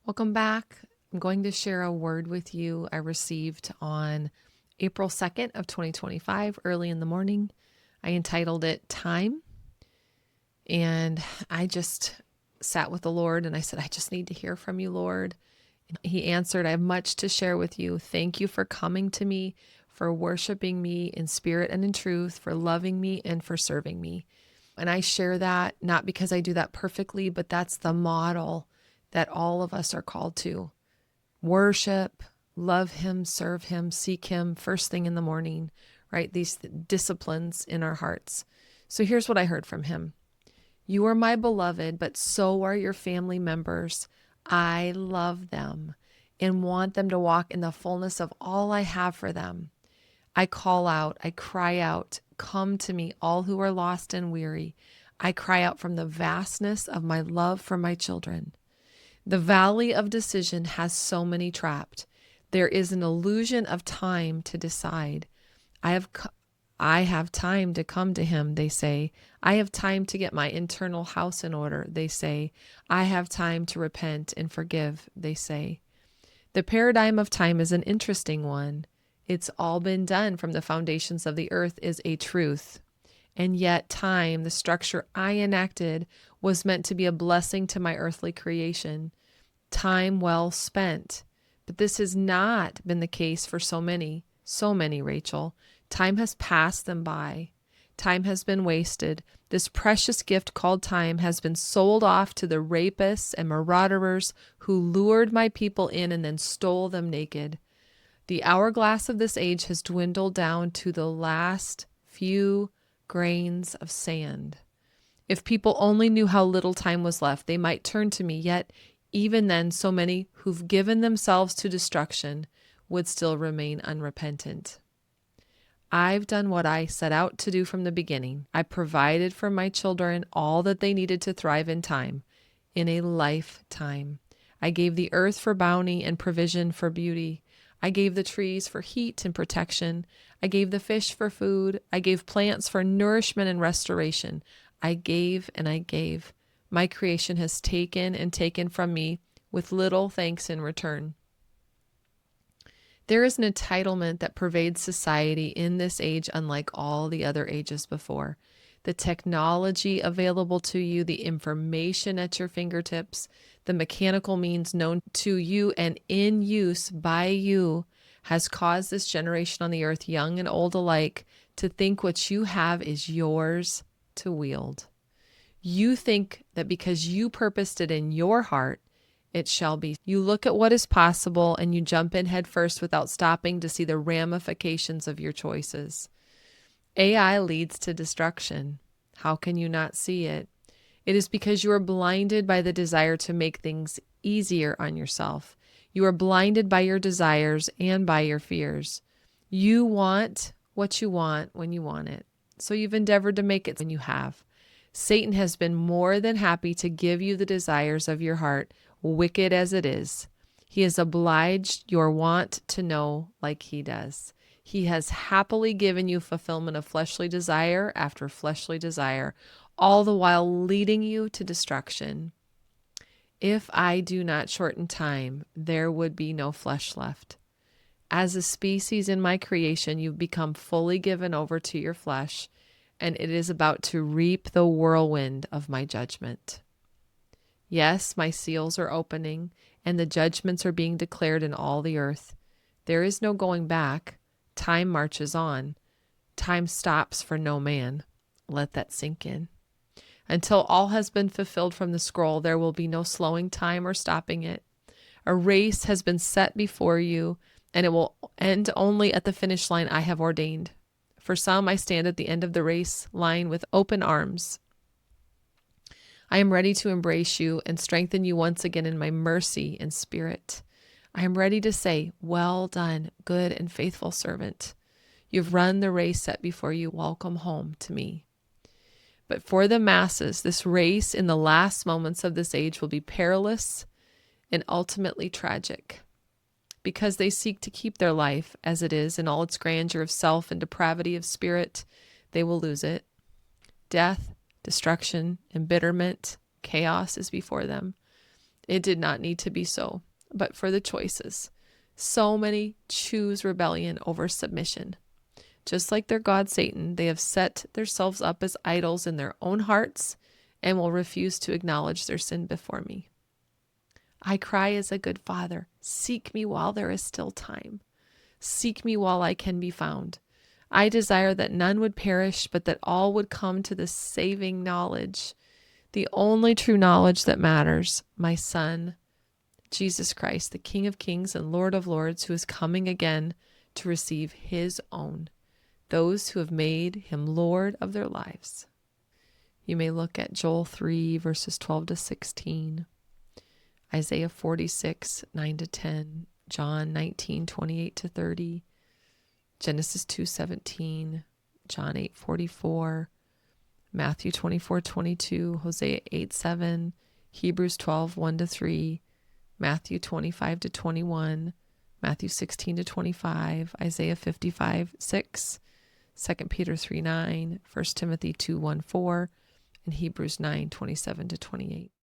Welcome back. I'm going to share a word with you I received on April 2nd of 2025, early in the morning. I entitled it Time. And I just sat with the Lord and I said, I just need to hear from you, Lord. And He answered, I have much to share with you. Thank you for coming to me, for worshiping me in spirit and in truth, for loving me and for serving me. And I share that not because I do that perfectly, but that's the model that all of us are called to. Worship, love Him, serve Him, seek Him first thing in the morning, right? These disciplines in our hearts. So here's what I heard from Him. You are my beloved, but so are your family members. I love them and want them to walk in the fullness of all I have for them. I call out, I cry out, come to me, all who are lost and weary. I cry out from the vastness of my love for my children. The valley of decision has so many trapped. There is an illusion of time to decide. I have time to come to Him, they say. I have time to get my internal house in order, they say. I have time to repent and forgive, they say. The paradigm of time is an interesting one. It's all been done from the foundations of the earth is a truth. And yet time, the structure I enacted, was meant to be a blessing to my earthly creation. Time well spent. But this has not been the case for so many, Rachel. Time has passed them by. Time has been wasted. This precious gift called time has been sold off to the rapists and marauders who lured my people in and then stole them naked. The hourglass of this age has dwindled down to the last few grains of sand. If people only knew how little time was left, they might turn to me, yet even then so many who've given themselves to destruction would still remain unrepentant. I've done what I set out to do from the beginning. I provided for my children all that they needed to thrive in time, in a lifetime. I gave the earth for bounty and provision for beauty. I gave the trees for heat and protection. I gave the fish for food. I gave plants for nourishment and restoration. I gave and I gave. My creation has taken and taken from me with little thanks in return. There is an entitlement that pervades society in this age unlike all the other ages before. The technology available to you, the information at your fingertips, the mechanical means known to you and in use by you has caused this generation on the earth, young and old alike, to think what you have is yours to wield. You think that because you purposed it in your heart, it shall be. You look at what is possible and you jump in head first without stopping to see the ramifications of your choices. AI leads to destruction. How can you not see it? It is because you are blinded by the desire to make things easier on yourself. You are blinded by your desires and by your fears. You want what you want when you want it. So you've endeavored to make it when you have. Satan has been more than happy to give you the desires of your heart, wicked as it is. He has obliged your want to know like he does. He has happily given you fulfillment of fleshly desire after fleshly desire, all the while leading you to destruction. If I do not shorten time, there would be no flesh left. As a species in my creation, you've become fully given over to your flesh, and it is about to reap the whirlwind of my judgment. Yes, my seals are opening, and the judgments are being declared in all the earth. There is no going back. Time marches on. Time stops for no man. Let that sink in. Until all has been fulfilled from the scroll, there will be no slowing time or stopping it. A race has been set before you, and it will end only at the finish line I have ordained. For some, I stand at the end of the race line with open arms. I am ready to embrace you and strengthen you once again in my mercy and spirit. I am ready to say, well done, good and faithful servant. You've run the race set before you. Welcome home to me. But for the masses, this race in the last moments of this age will be perilous and ultimately tragic, because they seek to keep their life as it is in all its grandeur of self and depravity of spirit. They will lose it. Death, destruction, embitterment, chaos is before them. It did not need to be so, but for the choices. So many choose rebellion over submission. Just like their god Satan, they have set themselves up as idols in their own hearts and will refuse to acknowledge their sin before me. I cry as a good father, seek me while there is still time. Seek me while I can be found. I desire that none would perish, but that all would come to the saving knowledge, the only true knowledge that matters, my Son, Jesus Christ, the King of Kings and Lord of Lords, who is coming again to receive his own, those who have made him Lord of their lives. You may look at Joel 3, verses 12 to 16, Isaiah 46, 9 to 10, John 19, 28 to 30, Genesis 2, 17, John 8, 44, Matthew 24, 22, Hosea 8, 7, Hebrews 12, 1 to 3, Matthew 25 to 21, Matthew 16 to 25, Isaiah 55, 6, 2 Peter 3, 9, 1 Timothy 2, 1, 4, and Hebrews 9, 27 to 28.